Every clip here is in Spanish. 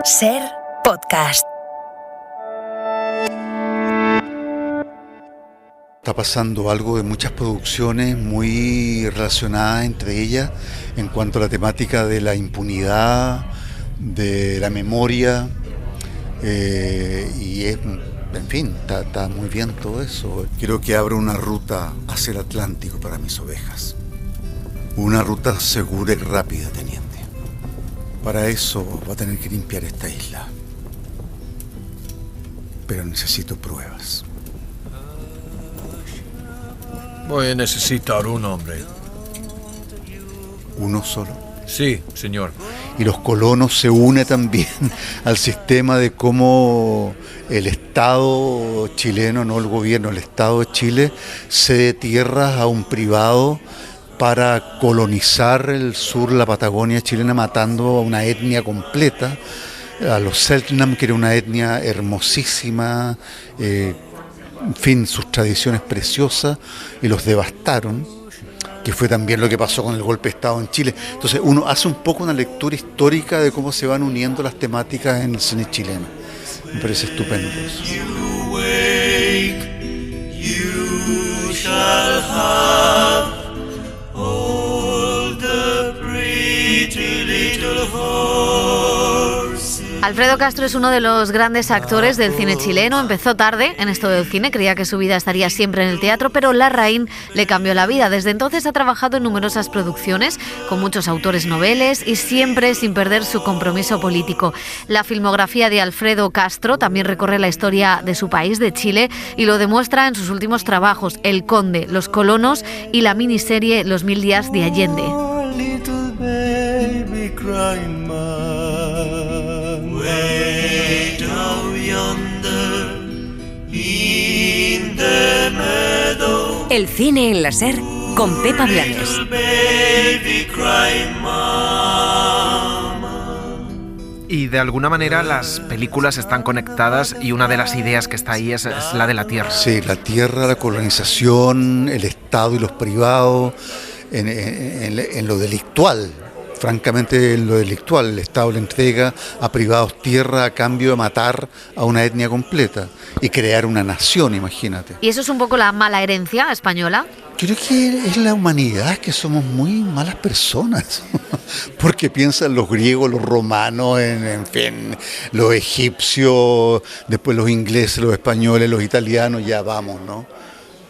Ser Podcast. Está pasando algo de muchas producciones muy relacionadas entre ellas en cuanto a la temática de la impunidad, de la memoria, y en fin, está muy bien todo eso. Quiero que abra una ruta hacia el Atlántico para mis ovejas. Una ruta segura y rápida, teniente. Para eso va a tener que limpiar esta isla. Pero necesito pruebas. Voy a necesitar un hombre. ¿Uno solo? Sí, señor. Y los colonos se une también al sistema de cómo el Estado chileno, no el gobierno, el Estado de Chile cede tierras a un privado para colonizar el sur, la Patagonia chilena, matando a una etnia completa, a los Selknam, que era una etnia hermosísima, en fin, sus tradiciones preciosas, y los devastaron, que fue también lo que pasó con el golpe de Estado en Chile. Entonces uno hace un poco una lectura histórica de cómo se van uniendo las temáticas en el cine chileno. Me parece estupendo eso. You wake, you shall have all the pretty little horses. Alfredo Castro es uno de los grandes actores del cine chileno. Empezó tarde en esto del cine, creía que su vida estaría siempre en el teatro, pero Larraín le cambió la vida. Desde entonces ha trabajado en numerosas producciones, con muchos autores noveles y siempre sin perder su compromiso político. La filmografía de Alfredo Castro también recorre la historia de su país, de Chile, y lo demuestra en sus últimos trabajos, El Conde, Los Colonos y la miniserie Los 1000 días de Allende. Little baby crying man, way down yonder in the meadow. El cine en la Ser con Pepa Blanes. Little baby crying mama. Y de alguna manera las películas están conectadas y una de las ideas que está ahí es la de la tierra. Sí, la tierra, la colonización, el Estado y los privados, en lo delictual. Francamente, en lo delictual, el Estado le entrega a privados tierra a cambio de matar a una etnia completa y crear una nación, imagínate. ¿Y eso es un poco la mala herencia española? Creo que es la humanidad, que somos muy malas personas, porque piensan los griegos, los romanos, en fin, los egipcios, después los ingleses, los españoles, los italianos, ya vamos, ¿no?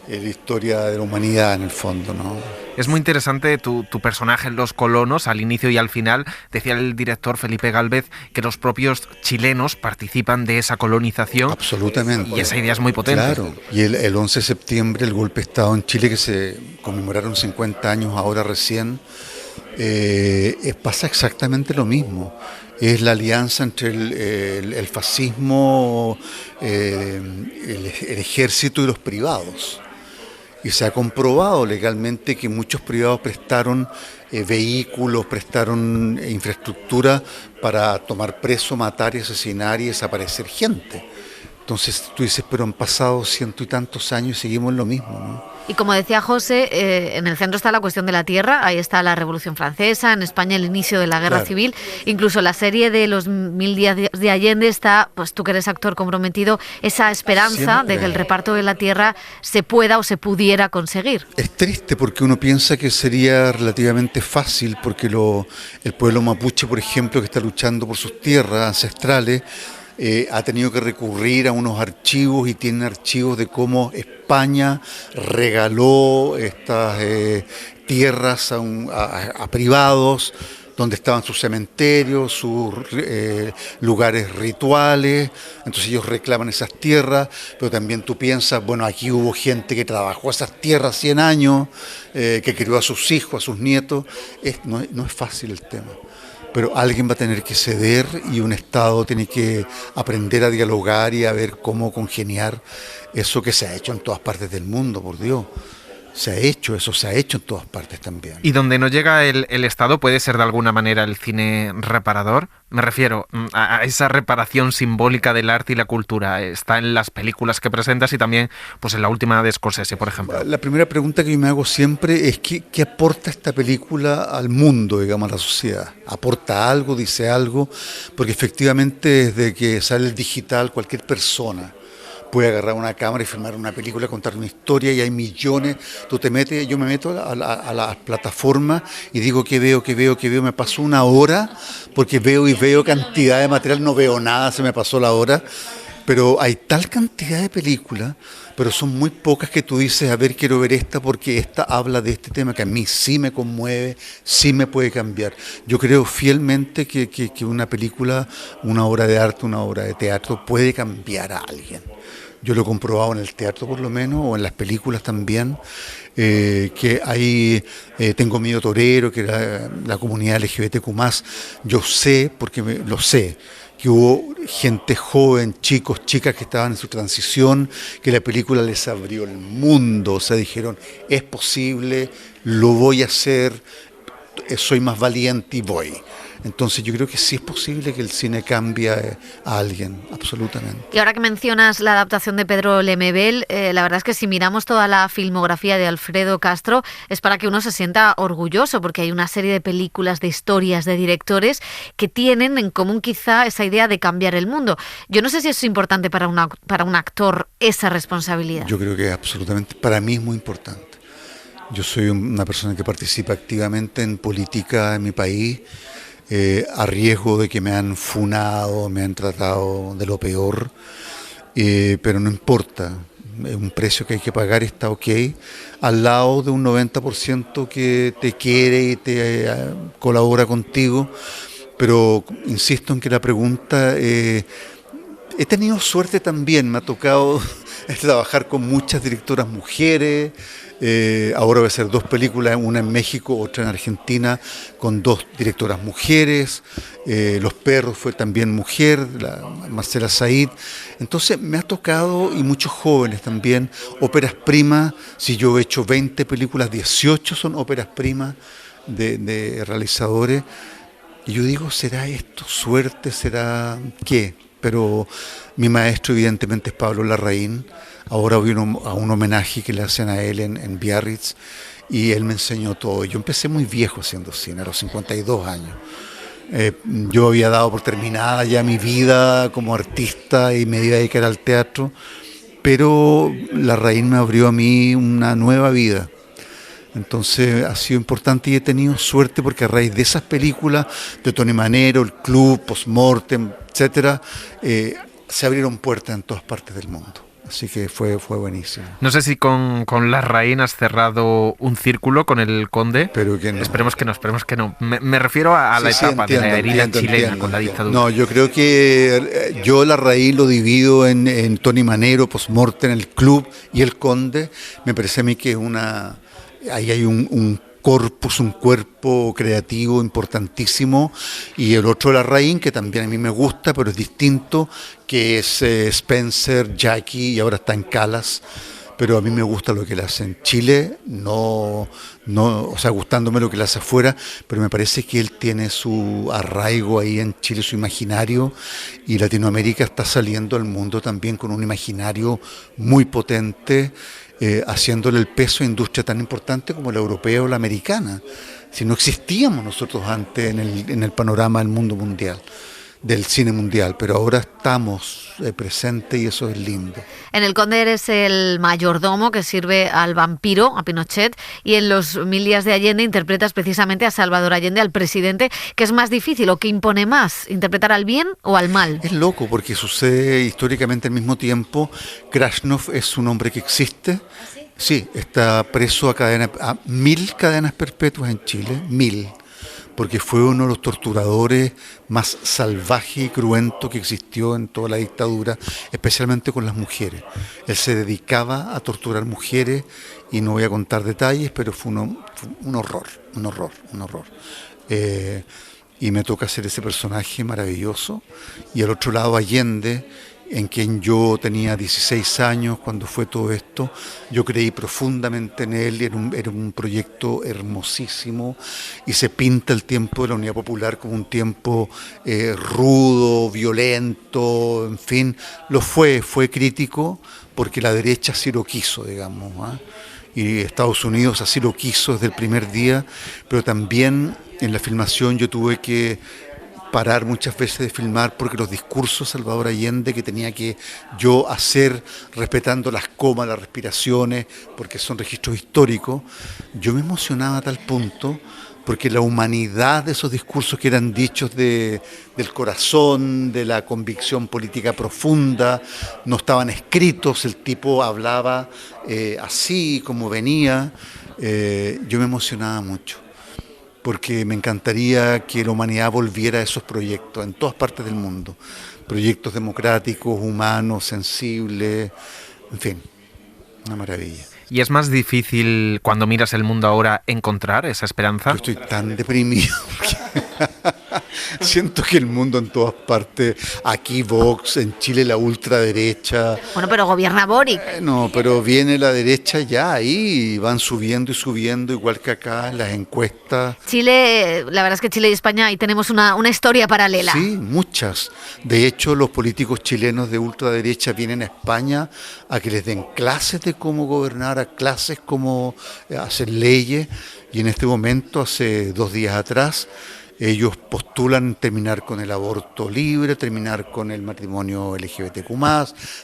Es la historia de la humanidad en el fondo, ¿no? Es muy interesante tu personaje en Los Colonos, al inicio y al final. Decía el director Felipe Gálvez que los propios chilenos participan de esa colonización. Absolutamente. Y esa idea es muy potente. Claro, y el 11 de septiembre, el golpe de Estado en Chile, que se conmemoraron 50 años ahora recién, pasa exactamente lo mismo. Es la alianza entre el fascismo, el ejército y los privados. Y se ha comprobado legalmente que muchos privados prestaron vehículos, prestaron infraestructura para tomar preso, matar y asesinar y desaparecer gente. Entonces tú dices, pero han pasado 100 y tantos años y seguimos en lo mismo, ¿no? Y como decía José, en el centro está la cuestión de la tierra, ahí está la Revolución Francesa, en España el inicio de la Guerra Civil, incluso la serie de Los 1000 días de Allende está, pues tú que eres actor comprometido, esa esperanza de que el reparto de la tierra se pueda o se pudiera conseguir. Es triste porque uno piensa que sería relativamente fácil, porque el pueblo mapuche, por ejemplo, que está luchando por sus tierras ancestrales, ha tenido que recurrir a unos archivos y tienen archivos de cómo España regaló estas tierras a privados, donde estaban sus cementerios, sus lugares rituales. Entonces ellos reclaman esas tierras, pero también tú piensas, bueno, aquí hubo gente que trabajó esas tierras 100 años, que crió a sus hijos, a sus nietos. No es fácil el tema. Pero alguien va a tener que ceder y un Estado tiene que aprender a dialogar y a ver cómo congeniar eso que se ha hecho en todas partes del mundo, por Dios. se ha hecho, eso se ha hecho en todas partes también. ¿Y donde no llega el Estado puede ser de alguna manera el cine reparador? Me refiero a esa reparación simbólica del arte y la cultura. Está en las películas que presentas y también pues en la última de Scorsese, por ejemplo. La primera pregunta que yo me hago siempre es ¿qué aporta esta película al mundo, digamos, a la sociedad? ¿Aporta algo, dice algo? Porque efectivamente desde que sale el digital cualquier persona puede agarrar una cámara y filmar una película, contar una historia y hay millones. Tú te metes, yo me meto a la plataforma y digo que veo, me paso una hora porque veo cantidad de material, no veo nada, se me pasó la hora, pero hay tal cantidad de películas, pero son muy pocas que tú dices, a ver, quiero ver esta porque esta habla de este tema que a mí sí me conmueve, sí me puede cambiar. Yo creo fielmente que una película, una obra de arte, una obra de teatro puede cambiar a alguien. Yo lo he comprobado en el teatro por lo menos, o en las películas también, que hay, Tengo Miedo Torero, que era la comunidad LGBTQ+, yo sé, porque lo sé, que hubo gente joven, chicos, chicas que estaban en su transición, que la película les abrió el mundo, o sea, dijeron, es posible, lo voy a hacer, soy más valiente y voy. Entonces yo creo que sí es posible que el cine cambie a alguien, absolutamente. Y ahora que mencionas la adaptación de Pedro Lemebel, la verdad es que si miramos toda la filmografía de Alfredo Castro es para que uno se sienta orgulloso, porque hay una serie de películas, de historias, de directores que tienen en común quizá esa idea de cambiar el mundo. Yo no sé si es importante para un actor esa responsabilidad. Yo creo que absolutamente, para mí es muy importante. Yo soy una persona que participa activamente en política en mi país, a riesgo de que me han funado, me han tratado de lo peor, pero no importa, es un precio que hay que pagar, está ok, al lado de un 90% que te quiere y te colabora contigo, pero insisto en que la pregunta, he tenido suerte también, me ha tocado trabajar con muchas directoras mujeres. Ahora voy a hacer 2 películas, una en México, otra en Argentina, con 2 directoras mujeres. Los perros fue también mujer, Marcela Said. Entonces me ha tocado, y muchos jóvenes también, óperas primas. Si yo he hecho 20 películas, 18 son óperas primas de realizadores. Y yo digo, ¿será esto suerte? ¿Será qué? Pero mi maestro evidentemente es Pablo Larraín. Ahora voy a un homenaje que le hacen a él en Biarritz y él me enseñó todo. Yo empecé muy viejo haciendo cine, a los 52 años. Yo había dado por terminada ya mi vida como artista y me iba a dedicar al teatro, pero Larraín me abrió a mí una nueva vida. Entonces ha sido importante y he tenido suerte porque a raíz de esas películas de Tony Manero, El Club, Postmortem, etcétera, se abrieron puertas en todas partes del mundo. Así que fue buenísimo. No sé si con Larraín has cerrado un círculo con el Conde. Pero que no. Esperemos que no. Me refiero a la etapa de la herida chilena con la dictadura. No, yo creo que yo Larraín lo divido en Tony Manero, Postmortem, El Club y El Conde. Me parece a mí que ahí hay un corpus, un cuerpo creativo importantísimo, y el otro Larraín, que también a mí me gusta, pero es distinto, que es Spencer, Jackie, y ahora está en Calas, pero a mí me gusta lo que él hace en Chile, no, o sea, gustándome lo que él hace afuera, pero me parece que él tiene su arraigo ahí en Chile, su imaginario, y Latinoamérica está saliendo al mundo también con un imaginario muy potente, haciéndole el peso a industria tan importante como la europea o la americana. Si no existíamos nosotros antes en el panorama del mundo mundial, del cine mundial, pero ahora estamos presentes y eso es lindo. En El Conde eres el mayordomo que sirve al vampiro, a Pinochet, y en Los 1000 días de Allende interpretas precisamente a Salvador Allende, al presidente. ¿Qué es más difícil o qué impone más, interpretar al bien o al mal? Es loco porque sucede históricamente al mismo tiempo. Krasnov es un hombre que existe. Sí, está preso a 1000 cadenas perpetuas en Chile, 1000. Porque fue uno de los torturadores más salvajes y cruentos que existió en toda la dictadura, especialmente con las mujeres. Él se dedicaba a torturar mujeres, y no voy a contar detalles, pero fue un horror. Y me toca hacer ese personaje maravilloso. Y al otro lado Allende, en quien yo tenía 16 años cuando fue todo esto. Yo creí profundamente en él, era un proyecto hermosísimo, y se pinta el tiempo de la Unidad Popular como un tiempo rudo, violento, en fin, fue crítico porque la derecha así lo quiso, digamos, ¿eh? Y Estados Unidos así lo quiso desde el primer día, pero también en la filmación yo tuve que parar muchas veces de filmar porque los discursos de Salvador Allende que tenía que yo hacer respetando las comas, las respiraciones, porque son registros históricos, yo me emocionaba a tal punto porque la humanidad de esos discursos que eran dichos del corazón, de la convicción política profunda, no estaban escritos, el tipo hablaba así como venía, yo me emocionaba mucho, porque me encantaría que la humanidad volviera a esos proyectos en todas partes del mundo, proyectos democráticos, humanos, sensibles, en fin, una maravilla. ¿Y es más difícil cuando miras el mundo ahora encontrar esa esperanza? Yo estoy tan deprimido porque siento que el mundo en todas partes, aquí Vox, en Chile la ultraderecha. Bueno, pero gobierna Boric. No, pero viene la derecha ya ahí, van subiendo y subiendo, igual que acá en las encuestas. Chile, la verdad es que Chile y España ahí tenemos una historia paralela. Sí, muchas. De hecho, los políticos chilenos de ultraderecha vienen a España a que les den clases de cómo gobernar, a clases cómo hacer leyes, y en este momento, hace 2 días atrás, ellos postulan terminar con el aborto libre, terminar con el matrimonio LGBTQ+,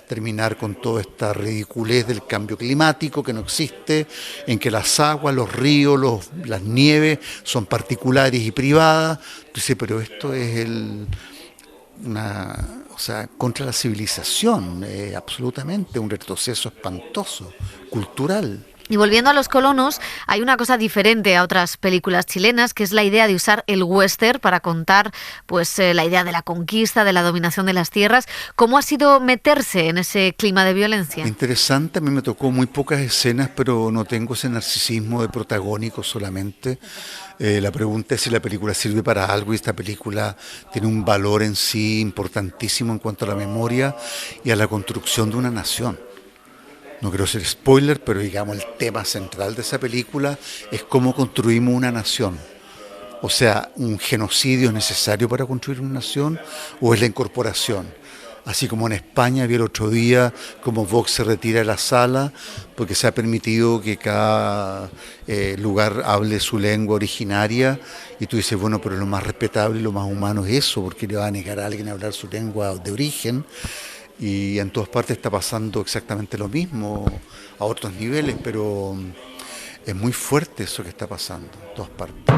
terminar con toda esta ridiculez del cambio climático que no existe, en que las aguas, los ríos, las nieves son particulares y privadas. Entonces, pero esto es contra la civilización, absolutamente un retroceso espantoso, cultural. Y volviendo a Los colonos, hay una cosa diferente a otras películas chilenas, que es la idea de usar el western para contar pues la idea de la conquista, de la dominación de las tierras. ¿Cómo ha sido meterse en ese clima de violencia? Interesante, a mí me tocó muy pocas escenas, pero no tengo ese narcisismo de protagónico solamente. La pregunta es si la película sirve para algo, y esta película tiene un valor en sí importantísimo en cuanto a la memoria y a la construcción de una nación. No quiero ser spoiler, pero digamos el tema central de esa película es cómo construimos una nación. O sea, ¿un genocidio es necesario para construir una nación o es la incorporación? Así como en España vi el otro día como Vox se retira de la sala porque se ha permitido que cada lugar hable su lengua originaria, y tú dices, bueno, pero lo más respetable y lo más humano es eso, porque le va a negar a alguien a hablar su lengua de origen. Y en todas partes está pasando exactamente lo mismo, a otros niveles, pero es muy fuerte eso que está pasando en todas partes.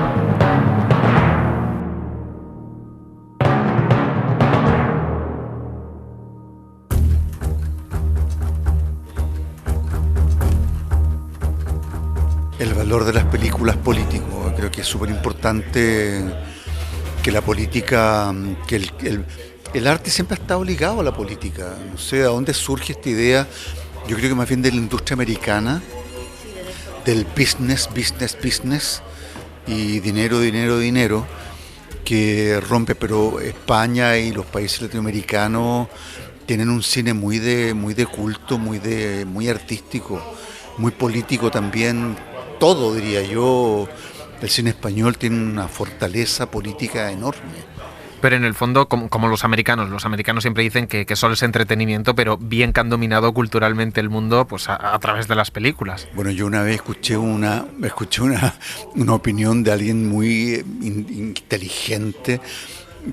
El valor de las películas político, creo que es súper importante que la política, que el arte siempre ha estado ligado a la política. No sé de dónde surge esta idea. Yo creo que más bien de la industria americana, del business, y dinero, que rompe. Pero España y los países latinoamericanos tienen un cine muy de culto, muy artístico, muy político también. Todo, diría yo. El cine español tiene una fortaleza política enorme. Pero en el fondo, como los americanos siempre dicen que solo es entretenimiento, pero bien que han dominado culturalmente el mundo pues a través de las películas. Bueno, yo una vez escuché una opinión de alguien muy inteligente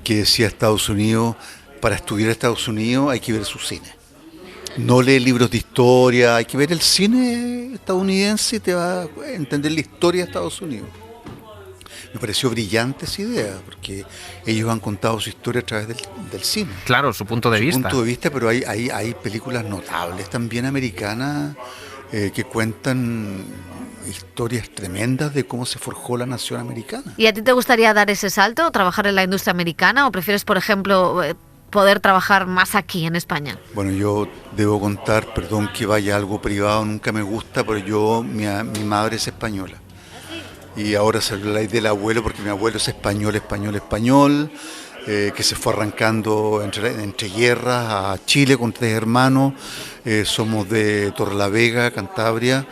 que decía Estados Unidos, para estudiar Estados Unidos hay que ver su cine. No leer libros de historia, hay que ver el cine estadounidense y te va a entender la historia de Estados Unidos. Me pareció brillante esa idea, porque ellos han contado su historia a través del cine. Claro, su punto de vista. Pero hay películas notables también americanas que cuentan historias tremendas de cómo se forjó la nación americana. ¿Y a ti te gustaría dar ese salto, trabajar en la industria americana, o prefieres, por ejemplo, poder trabajar más aquí en España? Bueno, yo debo contar, perdón que vaya algo privado, nunca me gusta, pero mi madre es española. Y ahora se habla del abuelo, porque mi abuelo es español. que se fue arrancando entre guerras a Chile con 3 hermanos. Somos de Torrelavega, Cantabria,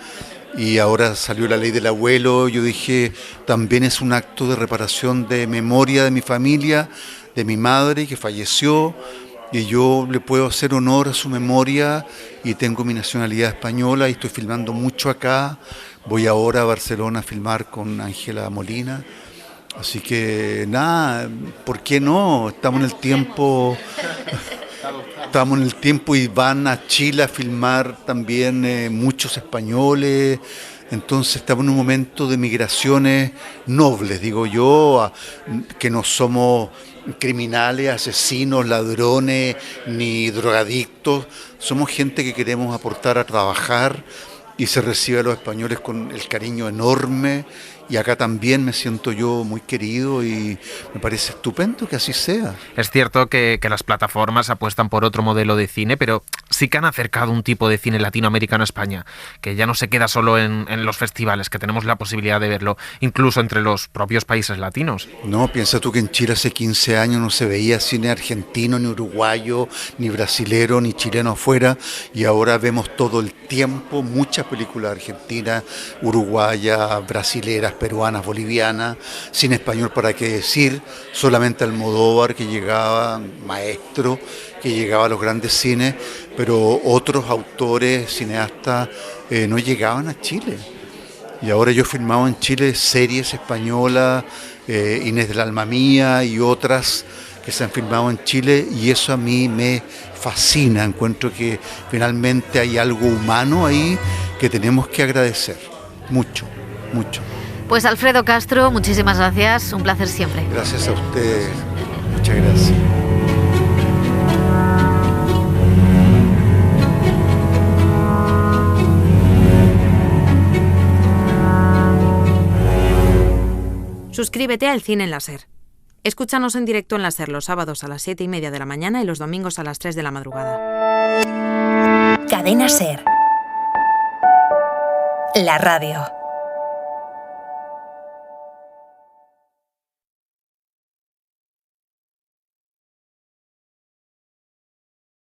y ahora salió la ley del abuelo. Yo dije, también es un acto de reparación de memoria de mi familia, de mi madre que falleció, y yo le puedo hacer honor a su memoria, y tengo mi nacionalidad española y estoy filmando mucho acá. Voy ahora a Barcelona a filmar con Ángela Molina. Así que nada, ¿por qué no? Estamos en el tiempo y van a Chile a filmar también muchos españoles. Entonces estamos en un momento de migraciones nobles, digo yo, que no somos criminales, asesinos, ladrones, ni drogadictos. Somos gente que queremos aportar a trabajar, y se recibe a los españoles con el cariño enorme, y acá también me siento yo muy querido y me parece estupendo que así sea. Es cierto que las plataformas apuestan por otro modelo de cine, pero sí que han acercado un tipo de cine latinoamericano a España, que ya no se queda solo en los festivales, que tenemos la posibilidad de verlo incluso entre los propios países latinos. No, piensa tú que en Chile hace 15 años no se veía cine argentino, ni uruguayo, ni brasilero, ni chileno afuera, y ahora vemos todo el tiempo muchas películas argentinas, uruguayas, brasileras, peruanas, bolivianas, sin español para qué decir, solamente Almodóvar, que llegaba, maestro, que llegaba a los grandes cines, pero otros autores, cineastas, no llegaban a Chile. Y ahora yo he filmado en Chile series españolas, Inés del alma mía y otras que se han filmado en Chile, y eso a mí me fascina. Encuentro que finalmente hay algo humano ahí que tenemos que agradecer. Mucho, mucho. Pues Alfredo Castro, muchísimas gracias, un placer siempre. Gracias a usted, muchas gracias. Suscríbete al Cine en la SER. Escúchanos en directo en la SER los sábados a las 7:30 de la mañana y los domingos a las 3 de la madrugada. Cadena SER. La radio.